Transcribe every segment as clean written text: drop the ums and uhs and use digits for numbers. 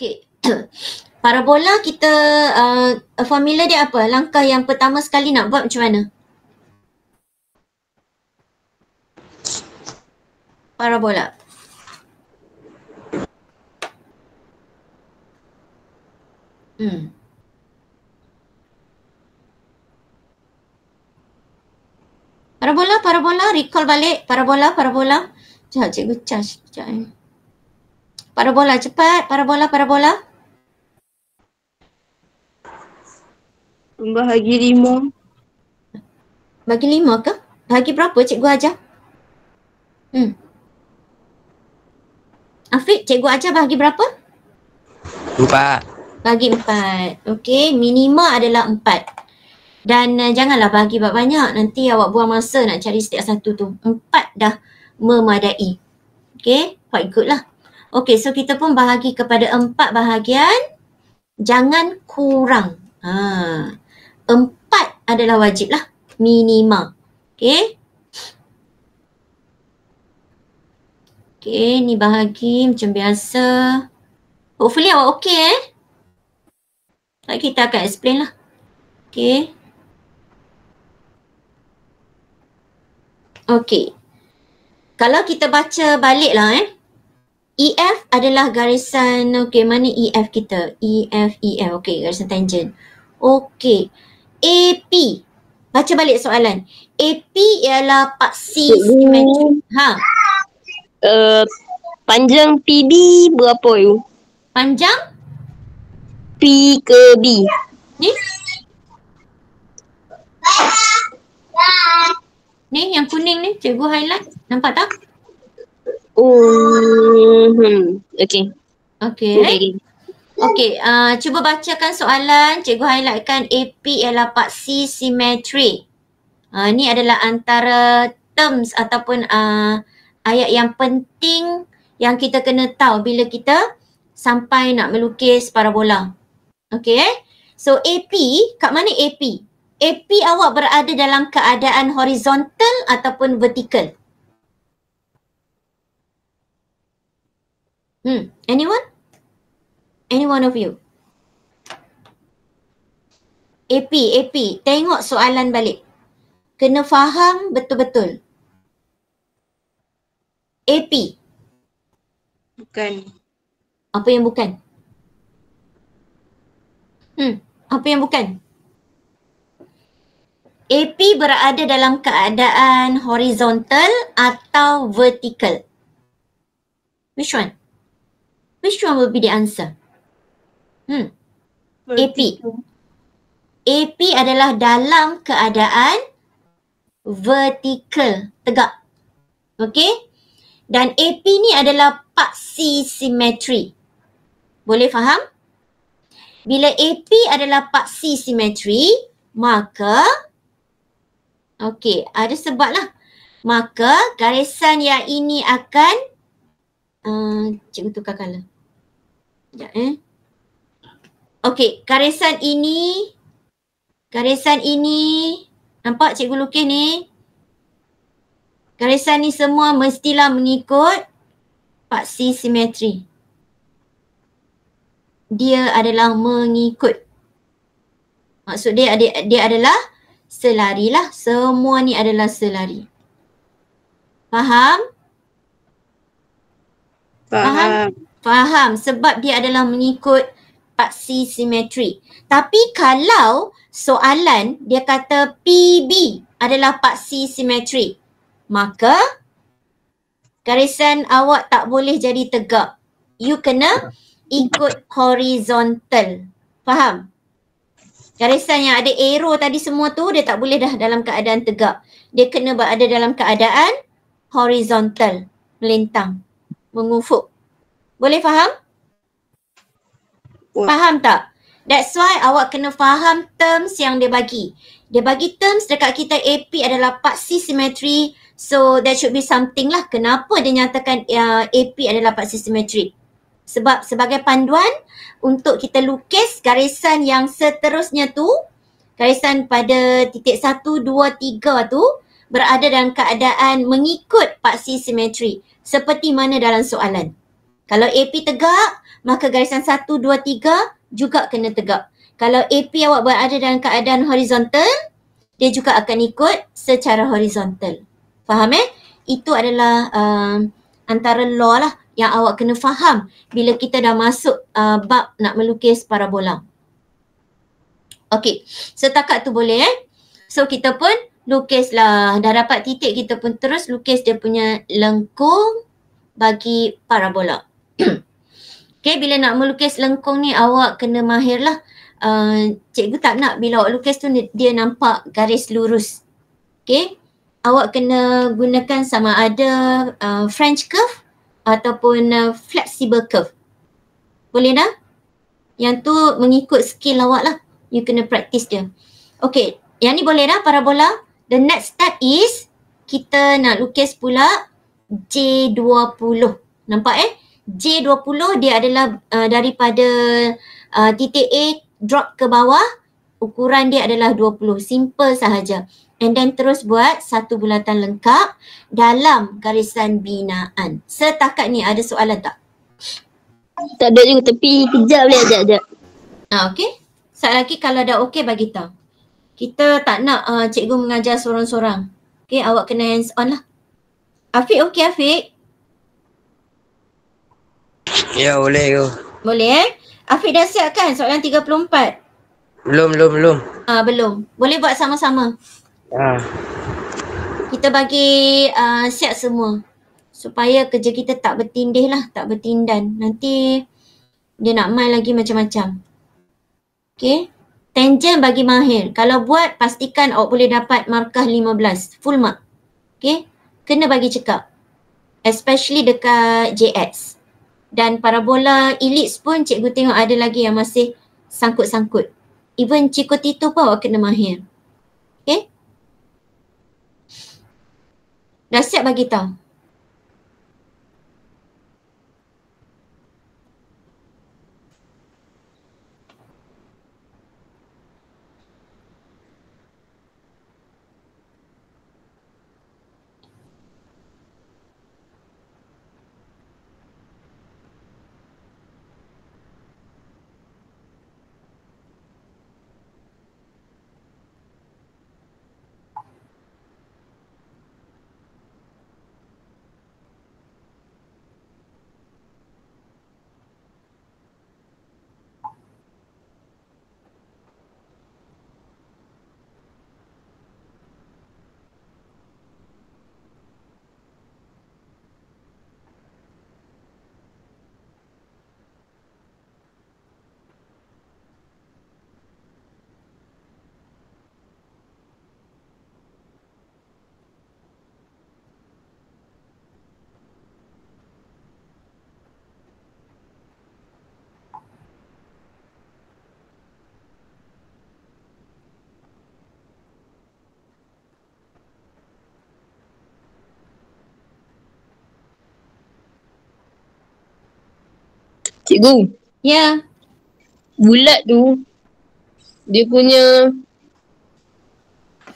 Okey. Parabola kita, formula dia apa? Langkah yang pertama sekali nak buat macam mana? Parabola. Parabola, recall balik. Parabola. Sekejap, cikgu charge. Sekejap. Parabola, cepat. Parabola. Bahagi 5. Bagi 5 ke? Bagi berapa cikgu ajar? Afiq, cikgu ajar bagi berapa? 4. Bagi 4. Okey, minima adalah 4. Dan janganlah bagi banyak, nanti awak buang masa nak cari setiap satu tu. 4 dah memadai. Okey, quite good lah. Okey, so kita pun bahagi kepada 4 bahagian. Jangan kurang. 4 adalah wajib lah. Minima. Okey. Okey, ni bahagi macam biasa. Hopefully awak okey tak, kita akan explain lah. Okey. Okey. Kalau kita baca balik lah EF adalah garisan, okey, mana EF kita? EF. Okey, garisan tangent. Okey. AP. Baca balik soalan. AP ialah paksi simetrik. Panjang PB berapa you? Panjang? P ke B? Ni? Ni yang kuning ni, cikgu highlight. Nampak tak? Okey. Okey, cuba bacakan soalan. Cikgu highlightkan AP ialah paksi simetrik. Ni adalah antara terms ataupun ayat yang penting yang kita kena tahu bila kita sampai nak melukis parabola. Okey. So AP, kat mana AP? AP awak berada dalam keadaan horizontal ataupun vertikal? Anyone? Any one of you? AP. Tengok soalan balik. Kena faham betul-betul. AP. Bukan. Apa yang bukan? Apa yang bukan? AP berada dalam keadaan horizontal atau vertical? Which one? Which one will be the answer? AP. AP adalah dalam keadaan vertical, tegak. Okey? Dan AP ni adalah paksi simetri. Boleh faham? Bila AP adalah paksi simetri, maka okey, ada sebab lah. Maka garisan yang ini akan cikgu tukar colour. Sekejap okey, garisan ini nampak cikgu lukis ni? Garisan ni semua mestilah mengikut paksi simetri. Dia adalah mengikut. Maksud dia adalah selari lah. Semua ni adalah selari. Faham? Faham. Sebab dia adalah mengikut paksi simetri. Tapi kalau soalan dia kata PB adalah paksi simetri, maka garisan awak tak boleh jadi tegak. You kena ikut horizontal. Faham? Garisan yang ada arrow tadi semua tu dia tak boleh dah dalam keadaan tegak. Dia kena berada dalam keadaan horizontal. Melintang. Mengufuk. Boleh faham? Faham tak? That's why awak kena faham terms yang dia bagi. Dia bagi terms dekat kita AP adalah paksi simetri. So that should be something lah. Kenapa dia nyatakan AP adalah paksi simetri? Sebab sebagai panduan untuk kita lukis garisan yang seterusnya tu, garisan pada titik 1, 2, 3 tu berada dalam keadaan mengikut paksi simetri. Seperti mana dalam soalan. Kalau AP tegak, maka garisan 1, 2, 3 juga kena tegak. Kalau AP awak berada dalam keadaan horizontal, dia juga akan ikut secara horizontal. Faham Itu adalah antara law lah yang awak kena faham bila kita dah masuk bab nak melukis parabola. Okey, setakat tu boleh So kita pun lukislah. Dah dapat titik, kita pun terus lukis dia punya lengkung bagi parabola. Okay, bila nak melukis lengkung ni awak kena mahir lah. Cikgu tak nak bila awak lukis tu dia nampak garis lurus. Okay, awak kena gunakan sama ada French curve ataupun flexible curve. Boleh dah? Yang tu mengikut skill awak lah. You kena practice dia. Okay, yang ni boleh dah parabola. The next step is kita nak lukis pula J20. Nampak J20 dia adalah daripada titik A drop ke bawah. Ukuran dia adalah 20. Simple sahaja. And then terus buat satu bulatan lengkap dalam garisan binaan. Setakat ni ada soalan tak? Tak ada juga tapi kejap boleh ajak. Okay. Sekali lagi kalau dah okay bagi tahu. Kita tak nak cikgu mengajar sorang-sorang. Okay, awak kena hands on lah. Afiq okay Afiq? Ya boleh ke? Boleh Afiq dah siap kan soalan 34? Belum. Belum. Boleh buat sama-sama. Kita bagi siap semua. Supaya kerja kita tak bertindih lah, tak bertindan. Nanti dia nak main lagi macam-macam. Okay. Tangent bagi mahir. Kalau buat, pastikan awak boleh dapat markah 15. Full mark. Okay. Kena bagi cekap. Especially dekat JX. Dan parabola ellipse pun cikgu tengok ada lagi yang masih sangkut-sangkut. Even Cikotito pun awak kena mahir. Okay. Dah siap bagi tahu? Cikgu, Ya. bulat tu dia punya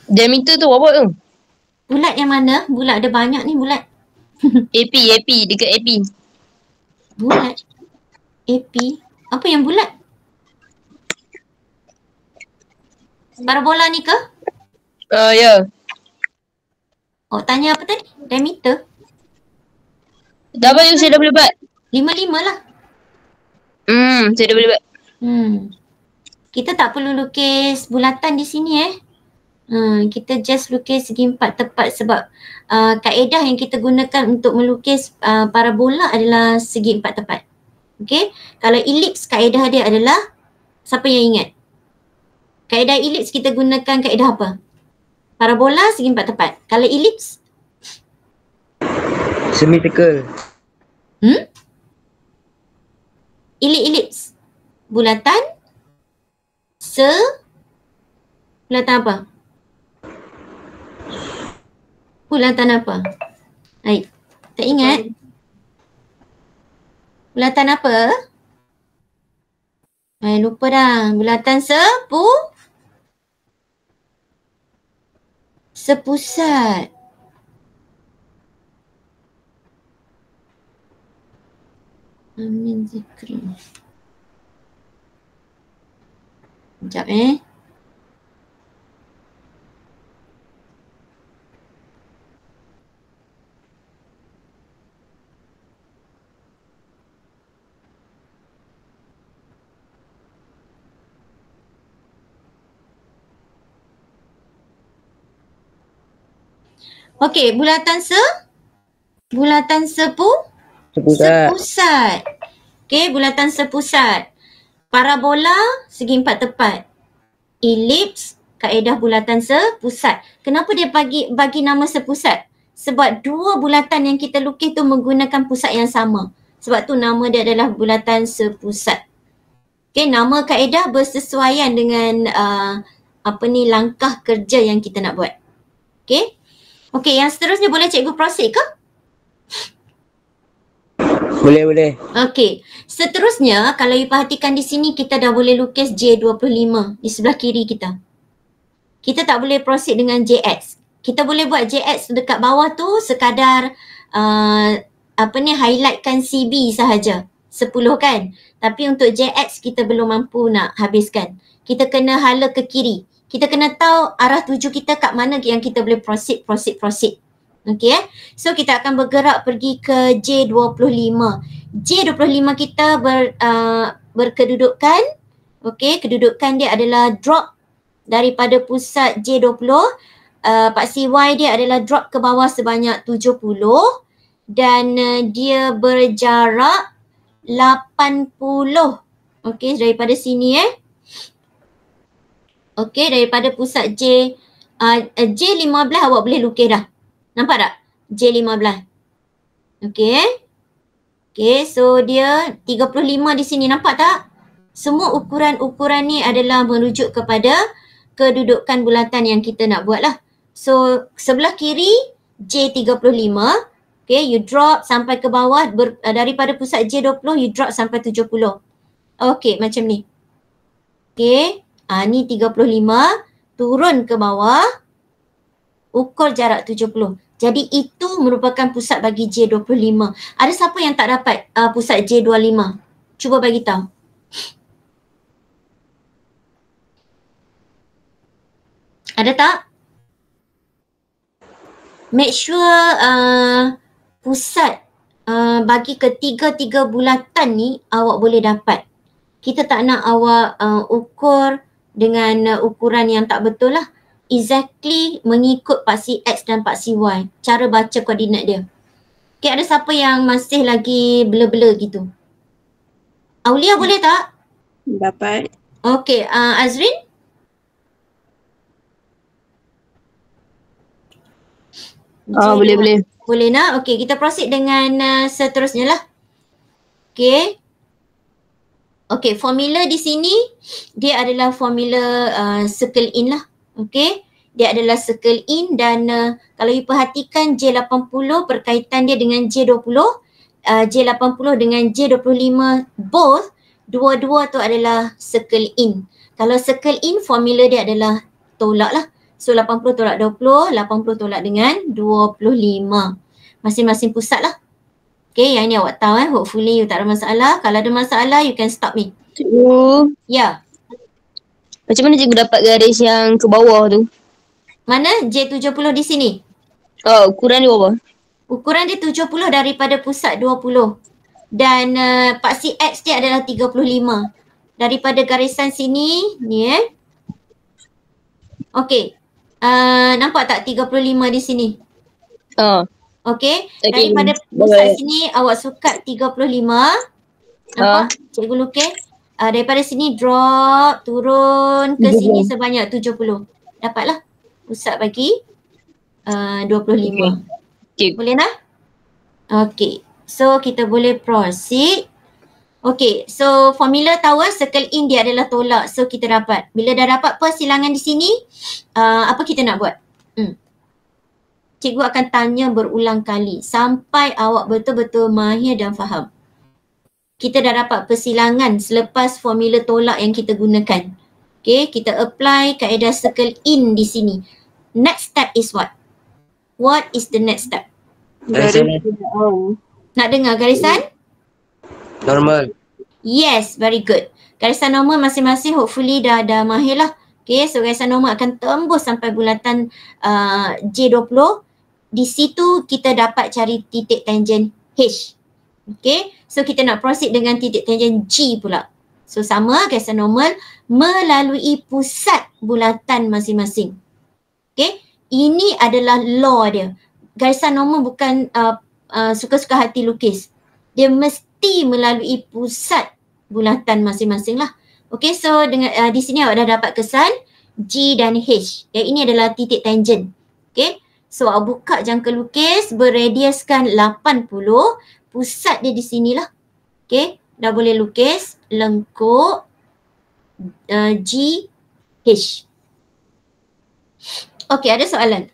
diameter tu berapa tu? Bulat yang mana? Bulat ada banyak ni bulat. AP dekat AP. Bulat? AP? Apa yang bulat? Parabola ni ke? Ya. Oh, tanya apa tadi? Diameter? Dah apa saya dah boleh buat? 55 lah. Saya dah boleh buat. Kita tak perlu lukis bulatan di sini kita just lukis segi empat tepat sebab kaedah yang kita gunakan untuk melukis parabola adalah segi empat tepat. Okay. Kalau ellipse kaedah dia adalah, siapa yang ingat? Kaedah ellipse kita gunakan kaedah apa? Parabola segi empat tepat. Kalau ellipse? Symmetrical. Ellipse. Bulatan bulatan apa? Bulatan apa? Hai, tak ingat? Bulatan apa? Lupa dah. Bulatan sepusat. Zikri. Sekejap Okey, bulatan Sepusat. sepusat. Okey, bulatan sepusat. Parabola segi empat tepat. Elips kaedah bulatan sepusat. Kenapa dia bagi nama sepusat? Sebab dua bulatan yang kita lukis tu menggunakan pusat yang sama. Sebab tu nama dia adalah bulatan sepusat. Okey, nama kaedah bersesuaian dengan langkah kerja yang kita nak buat. Okey. Okey, yang seterusnya boleh cikgu proceed ke? Boleh. Okey, seterusnya kalau you perhatikan di sini kita dah boleh lukis J25 di sebelah kiri kita. Kita tak boleh proceed dengan JX. Kita boleh buat JX dekat bawah tu sekadar highlightkan CB sahaja. 10 kan? Tapi untuk JX kita belum mampu nak habiskan. Kita kena hala ke kiri. Kita kena tahu arah tuju kita kat mana yang kita boleh proceed. Okey So kita akan bergerak pergi ke J25. J25 kita berkedudukan. Okey, kedudukan dia adalah drop daripada pusat J20. Paksi Y dia adalah drop ke bawah sebanyak 70 dan dia berjarak 80. Okey, daripada sini Okey, daripada pusat J15 awak boleh lukis dah. Nampak tak? J15. Okey. Okey, so dia 35 di sini. Nampak tak? Semua ukuran-ukuran ni adalah merujuk kepada kedudukan bulatan yang kita nak buat lah. So, sebelah kiri J35. Okay, you drop sampai ke bawah. Daripada pusat J20, you drop sampai 70. Okay, macam ni. Okay. Ni 35, turun ke bawah, ukur jarak 70. Jadi itu merupakan pusat bagi J25. Ada siapa yang tak dapat pusat J25? Cuba bagi tahu. Ada tak? Make sure pusat bagi ketiga-tiga bulatan ni awak boleh dapat. Kita tak nak awak ukur dengan ukuran yang tak betul lah. Exactly mengikut paksi X dan paksi Y. Cara baca koordinat dia. Okay, ada siapa yang masih lagi blur-blur gitu? Aulia boleh tak? Dapat. Okay, Azrin? Boleh. Boleh nak? Okay, kita proceed dengan seterusnya lah. Okay. Okay, formula di sini dia adalah formula circle in lah. Okay, dia adalah circle in dan kalau you perhatikan J80 berkaitan dia dengan J20, J80 dengan J25 both, dua-dua tu adalah circle in. Kalau circle in formula dia adalah tolak lah. So 80 tolak 20, 80 tolak dengan 25. Masing-masing pusat lah. Okay, yang ni awak tahu hopefully you tak ada masalah. Kalau ada masalah you can stop me. Cikgu. Ya. Macam mana cikgu dapat garis yang ke bawah tu? Mana? J70 di sini. Ukuran dia berapa? Ukuran dia 70 daripada pusat 20. Dan paksi X dia adalah 35. Daripada garisan sini, ni Okay. Nampak tak 35 di sini? Okay. Daripada pusat sini awak sukat 35. Nampak? Cikgu lukis. Daripada sini drop, turun ke sini sebanyak 70. Dapatlah pusat bagi 25. Okay. Boleh tak? Okay. So kita boleh proceed. Okay. So formula tahu circle in dia adalah tolak. So kita dapat. Bila dah dapat persilangan di sini, apa kita nak buat? Cikgu akan tanya berulang kali sampai awak betul-betul mahir dan faham. Kita dah dapat persilangan selepas formula tolak yang kita gunakan. Okay, kita apply kaedah circle in di sini. Next step is what? What is the next step? Garisan Nak dengar garisan? normal. Yes, very good. Garisan normal masing-masing hopefully dah mahir lah. Okay, so garisan normal akan tembus sampai bulatan J20. Di situ kita dapat cari titik tangent H. Okay, so kita nak proceed dengan titik tangent G pula. So sama, garisan normal melalui pusat bulatan masing-masing. Okay, ini adalah law dia. Garisan normal bukan suka-suka hati lukis. Dia mesti melalui pusat bulatan masing-masing lah. Okay, so dengan di sini awak dah dapat kesan G dan H. Yang ini adalah titik tangent. Okay, so awak buka jangka lukis berradiuskan 80. Pusat dia di sinilah. Okay, dah boleh lukis lengkuk G, H. Okay, ada soalan?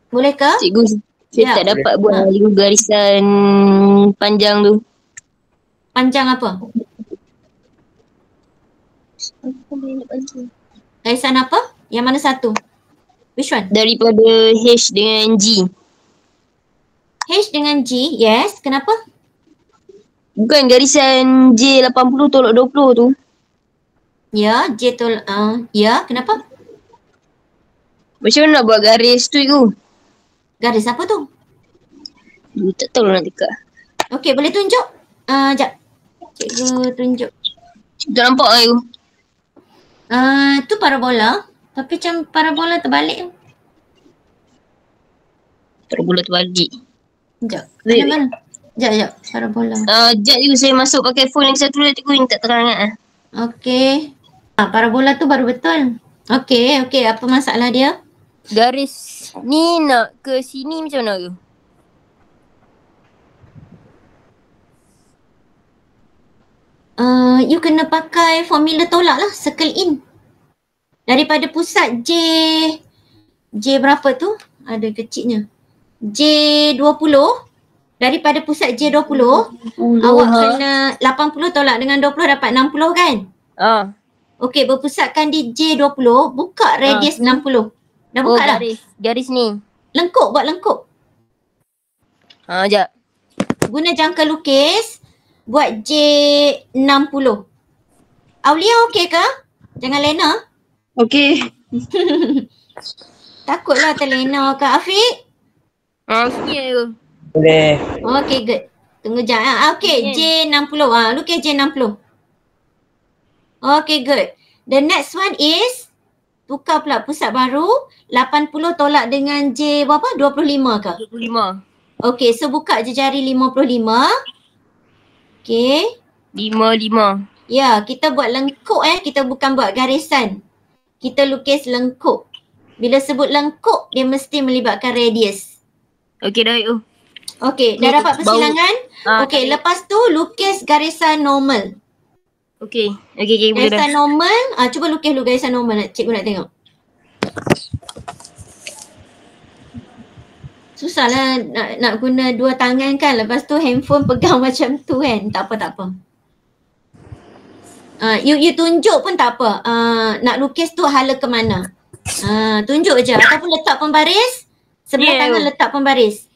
Bolehkah? Cikgu, saya tak dapat buat garisan panjang tu. Panjang apa? Garisan apa? Yang mana satu? Which one? Daripada H dengan G. H dengan G, yes. Kenapa? Bukan garisan J80 tolak 20 tu. Ya, J tolak, ya, kenapa? Macam mana nak buat garis tu cikgu? Garis apa tu? Tak tahu nak dekat. Okey, boleh tunjuk? Sekejap. Cikgu tunjuk. Tak nampak lah cikgu. Tu parabola. Tapi macam parabola terbalik. Parabola terbalik. Sekejap. Mana? Sekejap. Parabola. Sekejap cikgu, saya masuk pakai phone lagi satu lah cikgu yang tak terang lah. Okey. Parabola tu baru betul. Okey. Apa masalah dia? Garis ni nak ke sini macam mana ke? You kena pakai formula tolak lah. Circle in. Daripada pusat J berapa tu? Ada kecilnya. J20. Daripada pusat J20. Awak kena 80 tolak dengan 20 dapat 60 kan? Okey, berpusatkan di J20. Buka radius 60. Dah buka dah? Garis ni. Lengkuk, buat lengkuk. Sekejap. Guna jangka lukis. Buat J60. Aulia okey ke? Jangan lena. Okey. Takutlah terlena ke Afiq? Sini je. Boleh. Okey, good. Tunggu jap. Okey, J60. Lukis J60. Okey, good. The next one is tukar pula pusat baru. 80 tolak dengan J berapa? 25 ke? 25. Okey, so buka je jari 55. Okey. 5. Ya, kita buat lengkuk kita bukan buat garisan. Kita lukis lengkuk. Bila sebut lengkuk, dia mesti melibatkan radius. Okey dah yuk. Okey, dah dapat persilangan? Okey, lepas tu lukis garisan normal. Okey, boleh dah. Garisan normal, cuba lukis dulu garisan normal, cikgu nak tengok. Susahlah nak guna dua tangan kan, lepas tu handphone pegang macam tu kan. Tak apa. You tunjuk pun tak apa. Nak lukis tu hala ke mana. Tunjuk je ataupun letak pembaris. Sebelah tangan letak pembaris.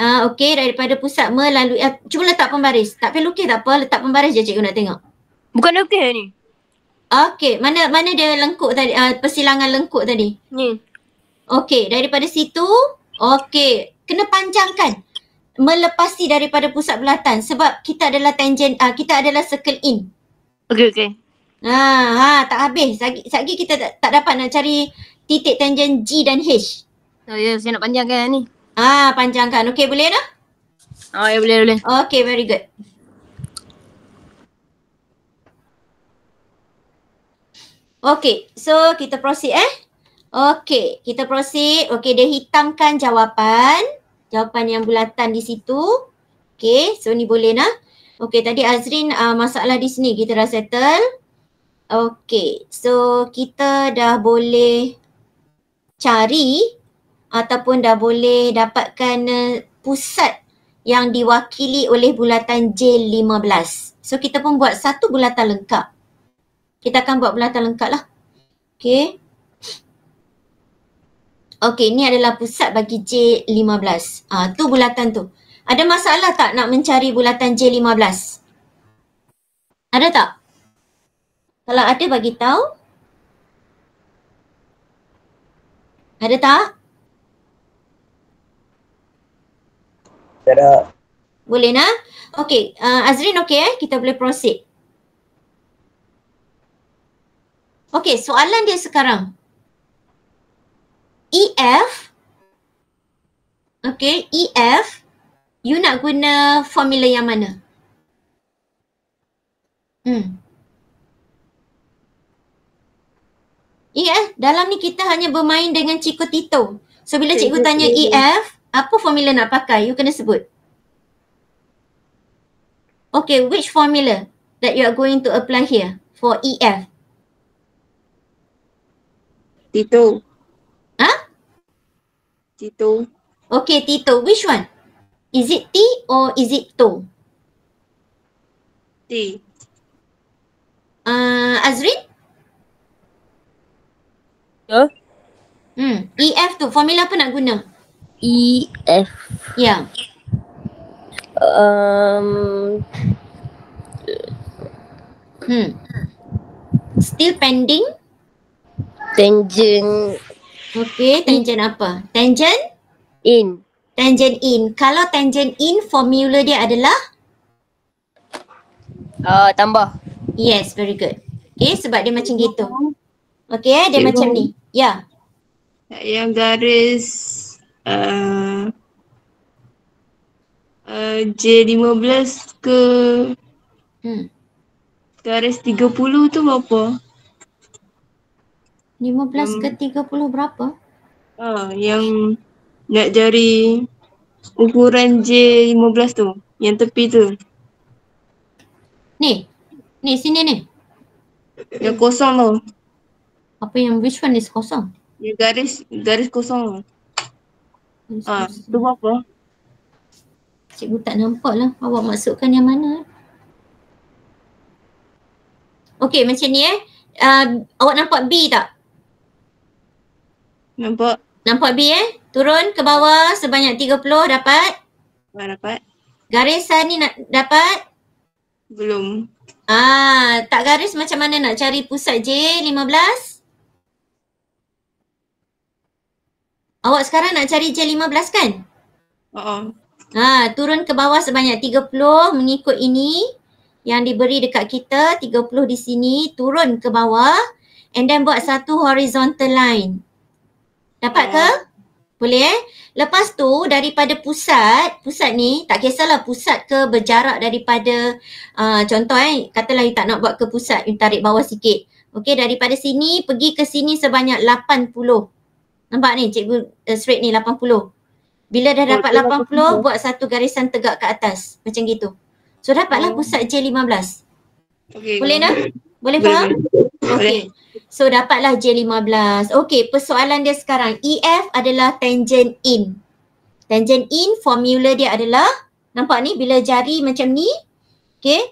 Okey, daripada pusat melalui cuba letak pembaris. Tak payah lukis tak apa, letak pembaris je cikgu nak tengok. Bukan lukis ni. Okey, mana dia lengkuk tadi, persilangan lengkuk tadi? Ni. Okey, daripada situ, okey, kena panjangkan. Melepasi daripada pusat bulatan sebab kita adalah tangent, kita adalah circle in. Okey. Tak habis. Lagi kita tak dapat nak cari titik tangent G dan H. Ya, saya nak panjangkan ni. Panjangkan. Okey, boleh dah? Ya boleh. Okey, very good. Okey, so kita proceed Okey, kita proceed. Okey, dia hitamkan jawapan yang bulatan di situ. Okey, so ni boleh nah. Okey, tadi Azrin masalah di sini kita dah settle. Okey, so kita dah boleh cari ataupun dah boleh dapatkan pusat yang diwakili oleh bulatan J15. So kita pun buat satu bulatan lengkap. Kita akan buat bulatan lengkap lah. Okey. Okey, ni adalah pusat bagi J15. Tu bulatan tu. Ada masalah tak nak mencari bulatan J15? Ada tak? Kalau ada bagi tahu. Ada tak? Tak ada. Boleh nak? Okey, Azrin okey kita boleh proceed. Okey, soalan dia sekarang. EF. Okey, EF. You nak guna formula yang mana? Dalam ni kita hanya bermain dengan Chico Tito. So bila cikgu tanya EF, apa formula nak pakai? You kena sebut. Okay, which formula that you are going to apply here for EF? Tito. Huh? Tito. Okay, Tito. Which one? Is it T or is it To? T. Azrin? Ya. EF tu, formula apa nak guna? EF. Ya. Still pending? Tangent Okay, tangent apa? Tangent? in. Tangent in. Kalau tangent in, formula dia adalah? Tambah. Yes, very good. Okay, sebab dia macam gitu. Okay, dia Cikgu. macam ni. Ya. Yang garis J15 ke garis 30 tu berapa? 15 ke 30 berapa? Yang nak jari ukuran J15 tu, yang tepi tu. Ni. Ni, sini ni. Yang kosong tu. Apa yang, which one is kosong? Yang garis kosong tu. Garis kosong. Tu berapa? Cikgu tak nampak lah. Awak masukkan yang mana? Okay, macam ni awak nampak B tak? Nampak? Nampak B Turun ke bawah sebanyak 30 dapat? Dapat? Garisan ni nak dapat? Belum. Tak garis macam mana nak cari pusat J15? Awak sekarang nak cari J15 kan? Turun ke bawah sebanyak 30 mengikut ini yang diberi dekat kita, 30 di sini, turun ke bawah and then buat satu horizontal line. Dapat ke? Boleh Lepas tu daripada pusat ni tak kisahlah pusat ke berjarak daripada contoh katalah you tak nak buat ke pusat, you tarik bawah sikit. Okey, daripada sini pergi ke sini sebanyak 80. Nampak ni cikgu straight ni 80. Bila dah dapat 80 buat satu garisan tegak ke atas macam gitu. So dapatlah pusat J15. Okay. Boleh nak? Boleh faham? Okey. So dapatlah J15. Okey, persoalan dia sekarang. EF adalah tangent in. Tangent in formula dia adalah, nampak ni bila jari macam ni, okey,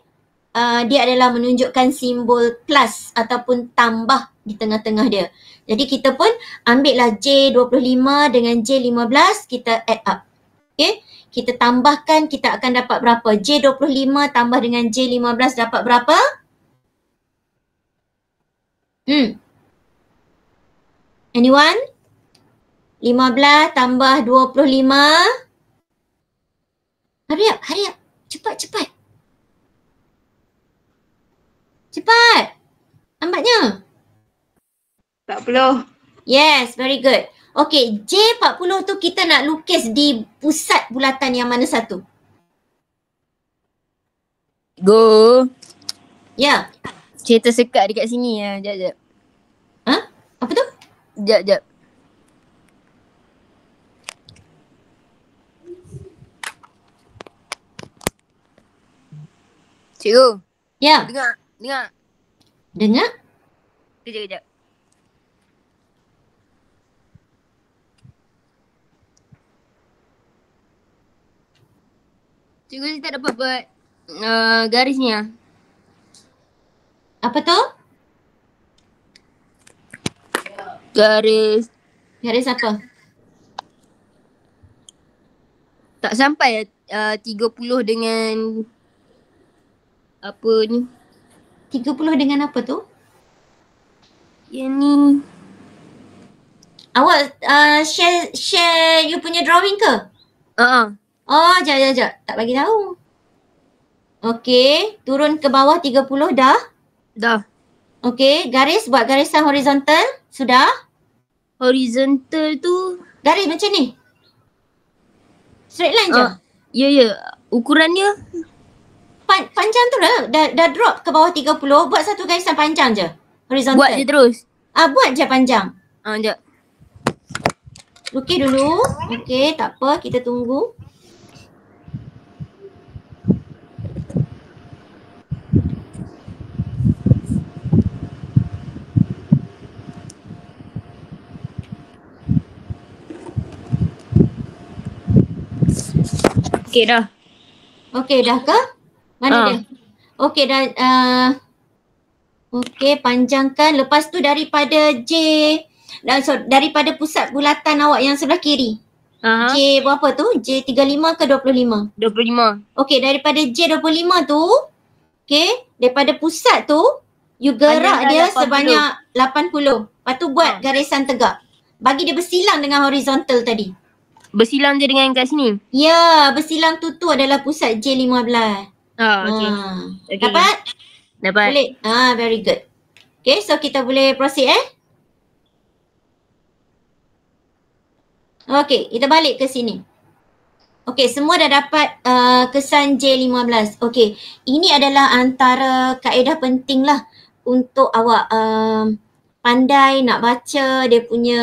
dia adalah menunjukkan simbol plus ataupun tambah di tengah-tengah dia. Jadi kita pun ambillah J25 dengan J15, kita add up. Okey, kita tambahkan, kita akan dapat berapa? J25 tambah dengan J15 dapat berapa? Anyone? 15 tambah 25. Hurry up. Cepat. Cepat. Lambatnya. 40. Yes, very good. Okay, J40 tu kita nak lukis di pusat bulatan yang mana satu? Go. Ya. Saya tersekat dekat sini ya. Sekejap. Apa tu? Sekejap. Cikgu. Ya. Dengar. Dengar? Kejap. Cikgu saya tak dapat buat garis ni lah. Apa tu? Garis apa? tak sampai 30 dengan apa ni? 30 dengan apa tu? Yang ni. Awak share you punya drawing ke? Oh, jap. Tak bagi tahu. Okey, turun ke bawah 30 dah. Dah. Okey, buat garisan horizontal. Sudah? Horizontal tu. Garis macam ni. Straight line je. Ya. Ukuran dia. Panjang tu dah drop ke bawah 30. Buat satu garisan panjang je. Horizontal. Buat je terus. Buat je panjang. Sekejap. Lukis dulu. Okey, tak apa. Kita tunggu. Okey dah. Okey dah ke? Mana dia? Okey dah. Okey, panjangkan. Lepas tu daripada daripada pusat bulatan awak yang sebelah kiri. J berapa tu? J35 ke 25? 25. Okey, daripada J25 tu, okey, daripada pusat tu, you gerak dia 80. sebanyak 80. Lepas tu buat garisan tegak. Bagi dia bersilang dengan horizontal tadi. Bersilang je dengan kat sini. Ya, bersilang tu adalah pusat J15. Okey. Dapat? Dapat. Boleh? Very good. Okay, so kita boleh proceed Okay, kita balik ke sini. Okay, semua dah dapat kesan J15. Okay, ini adalah antara kaedah penting lah untuk awak pandai nak baca dia punya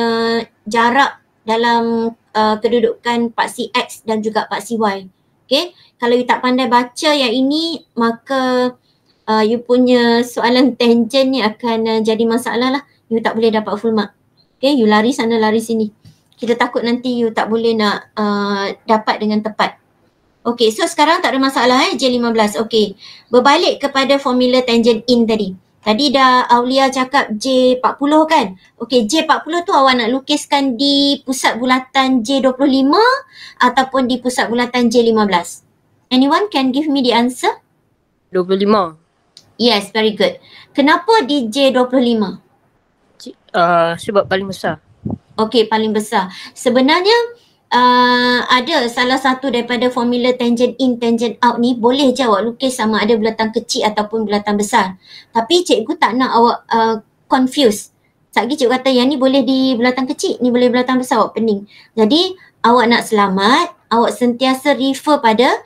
jarak dalam kedudukan paksi X dan juga paksi Y. Okay, kalau you tak pandai baca yang ini, maka you punya soalan tangent ni akan jadi masalah lah. You tak boleh dapat full mark. Okay, you lari sana lari sini. Kita takut nanti you tak boleh nak dapat dengan tepat. Okay, so sekarang tak ada masalah J15. Okay, berbalik kepada formula tangent in tadi. Tadi dah Aulia cakap J40 kan? Okay, J40 tu awak nak lukiskan di pusat bulatan J25 ataupun di pusat bulatan J15? Anyone can give me the answer? 25. Yes, very good. Kenapa di J25? Sebab paling besar. Okey, paling besar. Sebenarnya ada salah satu daripada formula tangent in, tangent out ni boleh je awak lukis sama ada bulatan kecil ataupun bulatan besar. Tapi cikgu tak nak awak confuse. Sekejap cikgu kata yang ni boleh di bulatan kecil, ni boleh bulatan besar, awak pening. Jadi awak nak selamat, awak sentiasa refer pada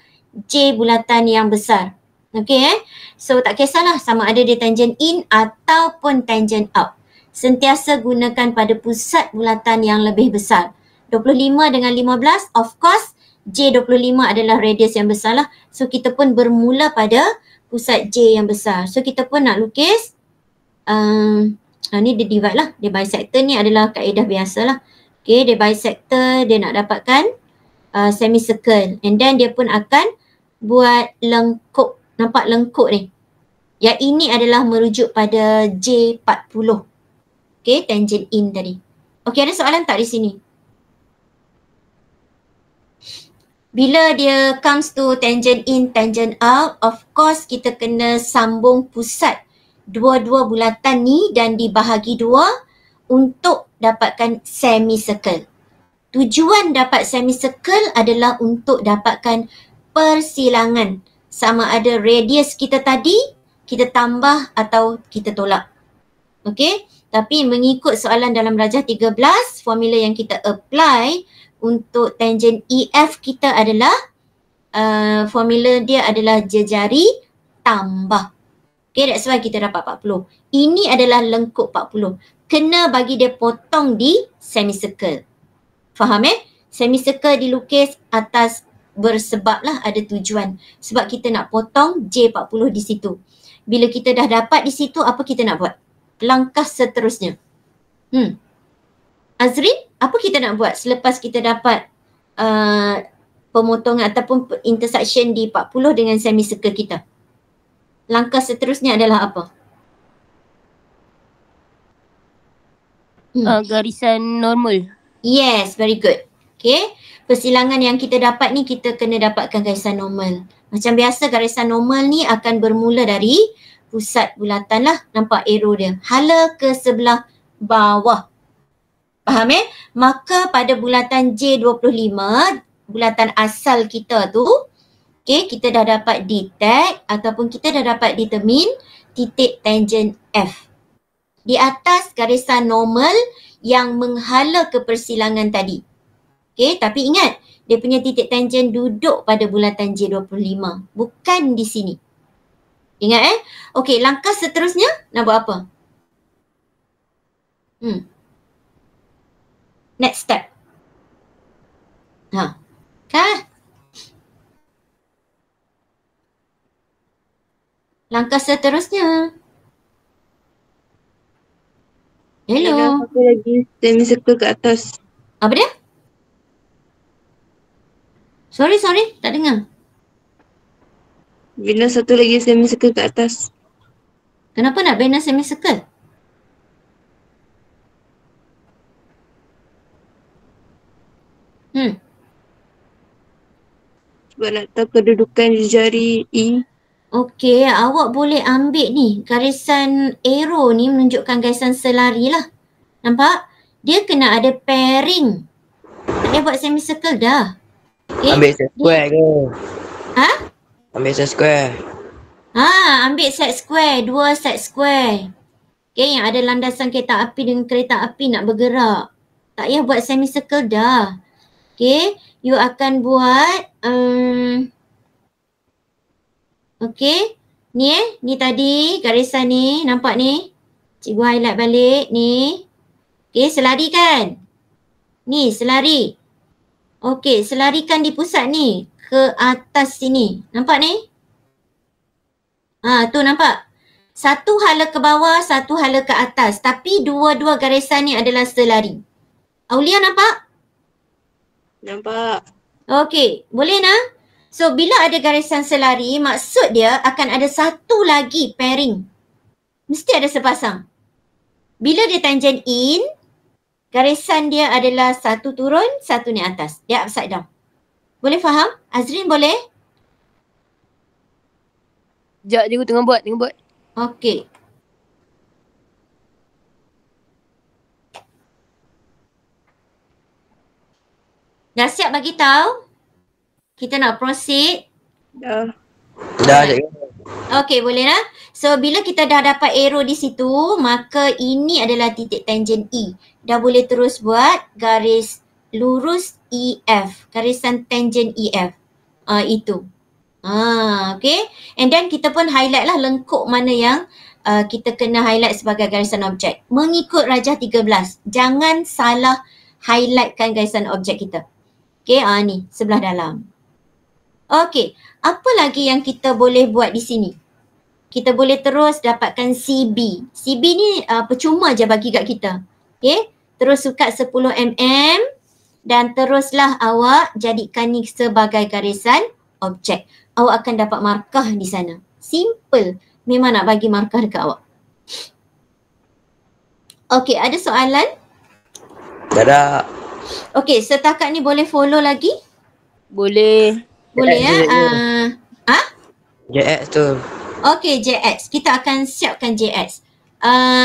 J bulatan yang besar. Okey So tak kisahlah sama ada dia tangent in ataupun tangent out. Sentiasa gunakan pada pusat bulatan yang lebih besar. 25 dengan 15, of course J25 adalah radius yang besar lah. So kita pun bermula pada pusat J yang besar. So kita pun nak lukis, ni dia divide lah. Dia bisector ni adalah kaedah biasa lah. Okay, dia bisector, dia nak dapatkan semicircle. And then dia pun akan buat lengkuk. Nampak lengkuk ni? Yang ini adalah merujuk pada J40. Okay, tangent in tadi. Okay, ada soalan tak di sini? Bila dia comes to tangent in, tangent out, of course kita kena sambung pusat dua-dua bulatan ni dan dibahagi dua untuk dapatkan semicircle. Tujuan dapat semicircle adalah untuk dapatkan persilangan. Sama ada radius kita tadi, kita tambah atau kita tolak. Okay? Tapi mengikut soalan dalam Rajah 13, formula yang kita apply untuk tangent EF kita adalah formula dia adalah jejari tambah. Okay, that's why kita dapat 40. Ini adalah lengkuk 40. Kena bagi dia potong di semicircle. Faham Semicircle dilukis atas bersebab lah, ada tujuan. Sebab kita nak potong J40 di situ. Bila kita dah dapat di situ, apa kita nak buat? Langkah seterusnya. Azrin, apa kita nak buat selepas kita dapat pemotongan ataupun intersection di 40 dengan semicircle kita? Langkah seterusnya adalah apa? Garisan normal. Yes, very good. Okay, persilangan yang kita dapat ni kita kena dapatkan garisan normal. Macam biasa garisan normal ni akan bermula dari pusat bulatan lah. Nampak arrow dia. Hala ke sebelah bawah. Faham Maka pada bulatan J25, bulatan asal kita tu, okay, kita dah dapat detect ataupun kita dah dapat determine titik tangent F. Di atas garisan normal yang menghala ke persilangan tadi. Okay, tapi ingat, dia punya titik tangent duduk pada bulatan J25. Bukan di sini. Ingat Okey, langkah seterusnya nak buat apa? Next step. Langkah seterusnya. Hello. Satu lagi semicircle ke atas. Apa dia? Sorry, tak dengar. Bina satu lagi semicircle ke atas. Kenapa nak bina semicircle? Sebab nak tahu kedudukan jari E. Okey, awak boleh ambil ni garisan arrow ni menunjukkan garisan selari lah. Nampak? Dia kena ada pairing. Tak payah buat semicircle dah. Okay? Ambil set square ke? Ambil set square. Ambil set square, 2 set square. Okay, yang ada landasan kereta api dengan kereta api nak bergerak. Tak payah buat semicircle dah. Okay, you akan buat okay, ni tadi garisan ni, nampak ni? Cikgu highlight balik ni. Okay, selari kan? Ni selari. Okay, selarikan di pusat ni ke atas sini. Nampak ni? Tu nampak? Satu hala ke bawah, satu hala ke atas. Tapi dua-dua garisan ni adalah selari. Aulia nampak? Nampak. Okey, boleh nak? So, bila ada garisan selari, maksud dia akan ada satu lagi pairing. Mesti ada sepasang. Bila dia tangent in, garisan dia adalah satu turun, satu ni atas. Dia upside down. Boleh faham? Azrin boleh? Sekejap je aku tengah buat. Okey. Dah siap bagi tahu? Kita nak proceed. Dah. Dah cikgu. Okey, boleh lah. So, bila kita dah dapat arrow di situ, maka ini adalah titik tangent E. Dah boleh terus buat garis lurus EF. Garisan tangent EF. Itu. Okay. And then kita pun highlight lah lengkuk mana yang kita kena highlight sebagai garisan objek. Mengikut rajah 13. Jangan salah highlightkan garisan objek kita. Okay, ni sebelah dalam. Okay, apa lagi yang kita boleh buat di sini? Kita boleh terus dapatkan CB. CB ni percuma je bagi kat kita. Okay, terus sukat 10 mm dan teruslah awak jadikan ni sebagai garisan objek. Awak akan dapat markah di sana. Simple. Memang nak bagi markah dekat awak. Okay, ada soalan? Dah. Okay, setakat ni boleh follow lagi? Boleh. Boleh JX tu. Okay, JX. Kita akan siapkan JX.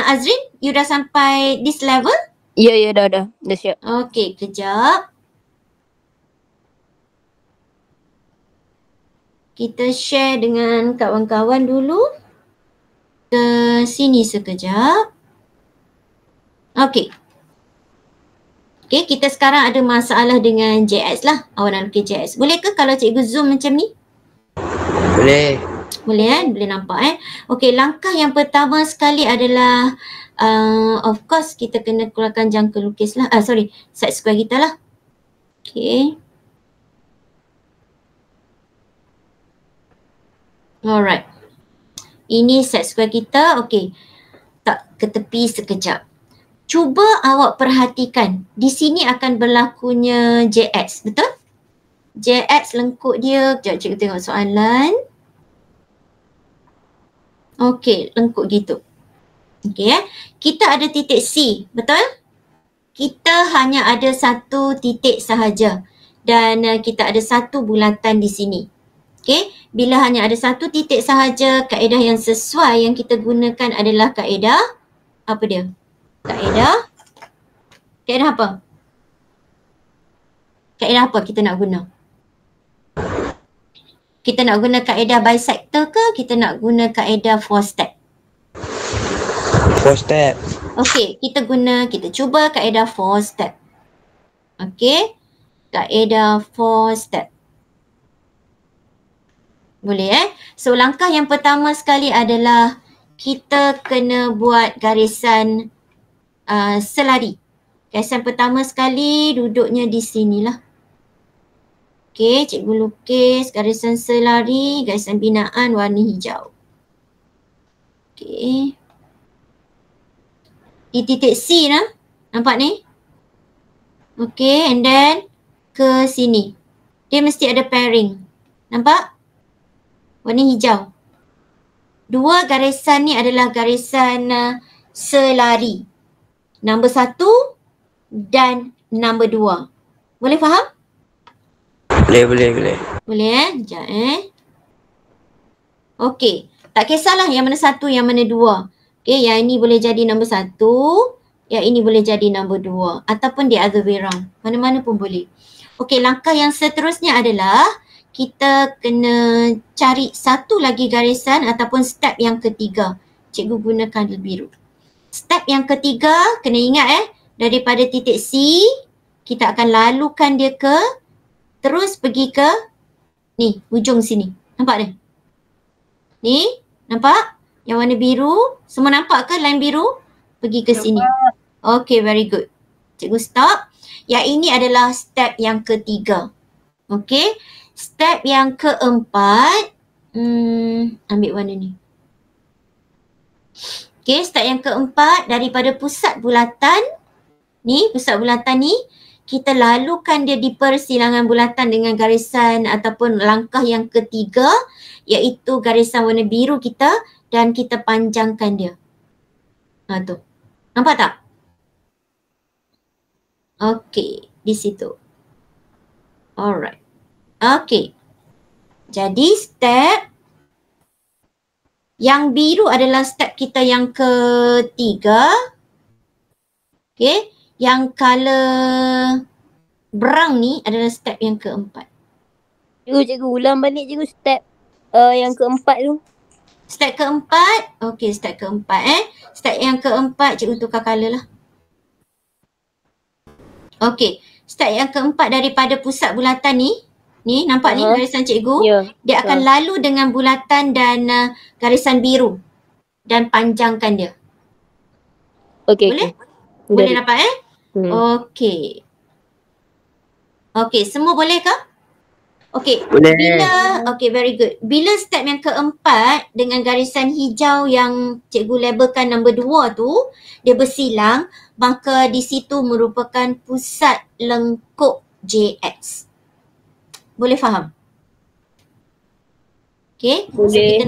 Azrin, you dah sampai this level? Ya, dah siap. Okay, kejap. Kita share dengan kawan-kawan dulu. Ke sini sekejap. Okay. Okay, kita sekarang ada masalah dengan JX lah. Awak nak lukis JX. Boleh ke kalau cikgu zoom macam ni? Boleh. Boleh boleh nampak Okay, langkah yang pertama sekali adalah of course kita kena keluarkan jangka lukis lah. Set square kita lah. Okay. Alright. Ini set square kita. Okay. Tak ke tepi sekejap. Cuba awak perhatikan. Di sini akan berlakunya JX. Betul? JX lengkuk dia. Sekejap cikgu tengok soalan. Okey, lengkuk gitu. Okey Kita ada titik C. Betul? Kita hanya ada satu titik sahaja. Dan kita ada satu bulatan di sini. Okay, bila hanya ada satu titik sahaja, kaedah yang sesuai yang kita gunakan adalah kaedah apa dia? Kaedah apa? Kaedah apa kita nak guna? Kita nak guna kaedah bisector ke kita nak guna kaedah 4 step? 4 step. Okay, kita cuba kaedah 4 step. Okay, kaedah 4 step. Boleh So langkah yang pertama sekali adalah kita kena buat garisan selari. Garisan pertama sekali duduknya di sinilah. Okay, cikgu lukis garisan selari, garisan binaan warna hijau. Okay. Di titik C lah. Nampak ni? Okay, and then ke sini. Dia mesti ada pairing. Nampak? Warna hijau. Dua garisan ni adalah garisan selari. Nombor 1 dan nombor 2. Boleh faham? Boleh. Boleh Sekejap Okey. Tak kisahlah yang mana 1, yang mana 2. Okey, yang ini boleh jadi nombor 1. Yang ini boleh jadi nombor 2. Ataupun the other way round. Mana-mana pun boleh. Okey, langkah yang seterusnya adalah kita kena cari satu lagi garisan ataupun step yang ketiga. Cikgu gunakan biru. Step yang ketiga, kena ingat daripada titik C, kita akan lalukan dia terus pergi ke ni, hujung sini. Nampak ni? Ni, nampak? Yang warna biru, semua nampak ke line biru? Pergi ke sini. Okay, very good. Cikgu stop. Yang ini adalah step yang ketiga. Okay. Step yang keempat, ambil warna ni. Okay, step yang keempat daripada pusat bulatan ni, kita lalukan dia di persilangan bulatan dengan garisan ataupun langkah yang ketiga, iaitu garisan warna biru kita, dan kita panjangkan dia. Tu. Nampak tak? Okay, di situ. Alright. Okay. Jadi step yang biru adalah step kita yang ketiga. Okay. Yang color brown ni adalah step yang keempat. Cikgu ulang balik cikgu step yang keempat tu. Step keempat. Okay, step keempat Step yang keempat cikgu tukar color lah. Okay. Step yang keempat daripada pusat bulatan ni. Ni nampak ni garisan cikgu. Dia akan lalu dengan bulatan dan garisan biru. Dan panjangkan dia. Okay. Boleh? Boleh nampak Okay. Okay, semua boleh ke? Okay. Boleh. Okay, very good. Bila step yang keempat dengan garisan hijau yang cikgu labelkan nombor 2 tu, dia bersilang, maka di situ merupakan pusat lengkuk JX. Boleh faham? Okay. Boleh.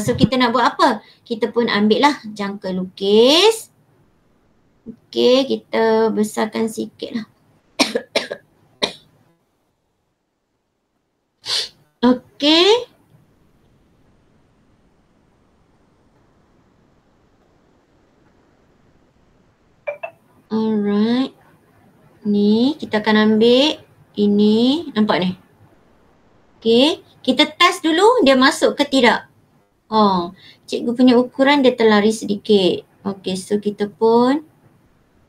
So kita nak buat apa? Kita pun ambil lah jangka lukis. Okay, kita besarkan sikit lah. Okay. Alright. Ni kita akan ambil ini. Nampak ni? Okay. Kita test dulu dia masuk ke tidak. Cikgu punya ukuran dia terlari sedikit. Okay, so kita pun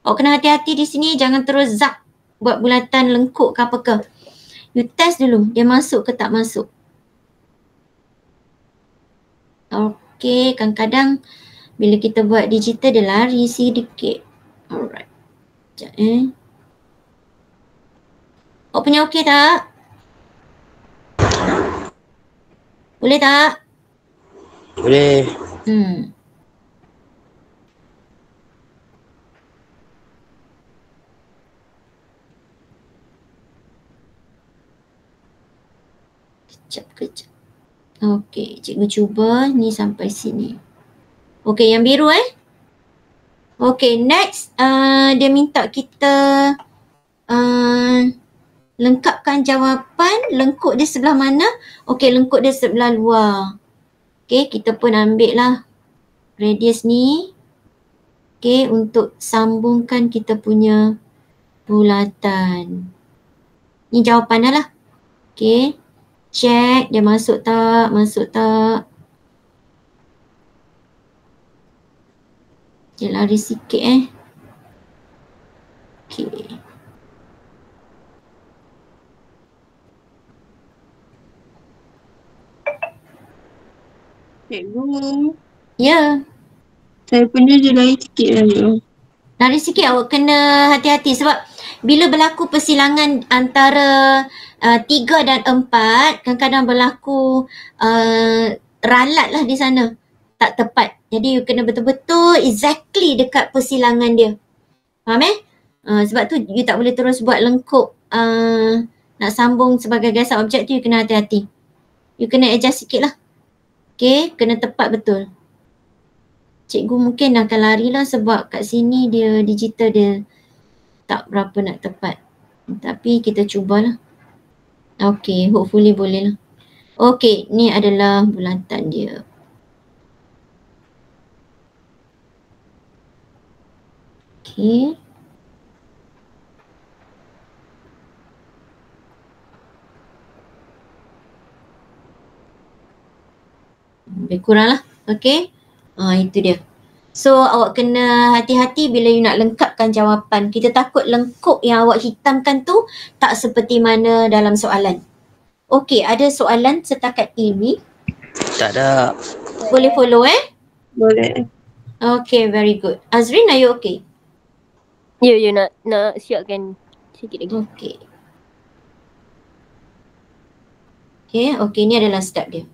kena hati-hati di sini, jangan terus zap buat bulatan lengkuk ke apa ke. You test dulu, dia masuk ke tak masuk. Okay, kadang-kadang bila kita buat digital dia lari sedikit. Alright. Sekejap punya okay tak? Boleh tak? Boleh. Kejap. Okay, cikgu cuba ni sampai sini. Okay, yang biru Okay, next dia minta kita lengkapkan jawapan. Lengkuk dia sebelah mana? Okey, lengkuk dia sebelah luar. Okey, kita pun ambil lah radius ni. Okey, untuk sambungkan kita punya bulatan. Ni jawapan dah lah. Okey, check dia masuk tak, masuk tak. Dia lari sikit Okey. Cikgu, Ya, saya punya je lain sikit lah ya. lari sikit awak kena hati-hati sebab bila berlaku persilangan antara 3 dan 4, kadang-kadang berlaku ralat lah di sana. Tak tepat. Jadi you kena betul-betul exactly dekat persilangan dia. Faham sebab tu you tak boleh terus buat lengkuk nak sambung sebagai gagasan objek tu, you kena hati-hati. You kena adjust sikit lah. Okay, kena tepat betul. Cikgu mungkin akan lari lah sebab kat sini dia digital dia tak berapa nak tepat. Tapi kita cubalah. Okay, hopefully boleh lah. Okay, ni adalah bulatan dia. Okay. Lebih kurang lah. Okay. Itu dia. So awak kena hati-hati bila you nak lengkapkan jawapan. Kita takut lengkuk yang awak hitamkan tu tak seperti mana dalam soalan. Okay, ada soalan setakat ini? Tak ada. Boleh follow Boleh. Okay, very good. Azrin, are you okay? Ya, nak siapkan sikit lagi. Okay. Okay, ni adalah step dia.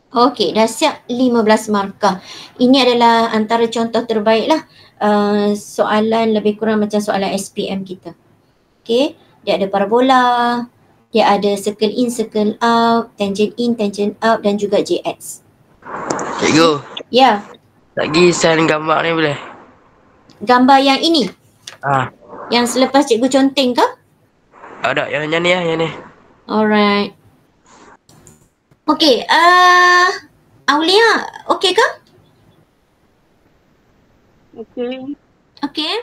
Okey, dah siap 15 markah. Ini adalah antara contoh terbaik lah. Soalan lebih kurang macam soalan SPM kita. Okey, dia ada parabola, dia ada circle in, circle out, tangent in, tangent out dan juga JX. Cikgu, Ya, lagi sign gambar ni boleh? gambar yang ini, yang selepas cikgu conteng ke? Ada, yang ni lah, yang ni. Alright. Okey, Aulia, okey ke? Okey. Okey.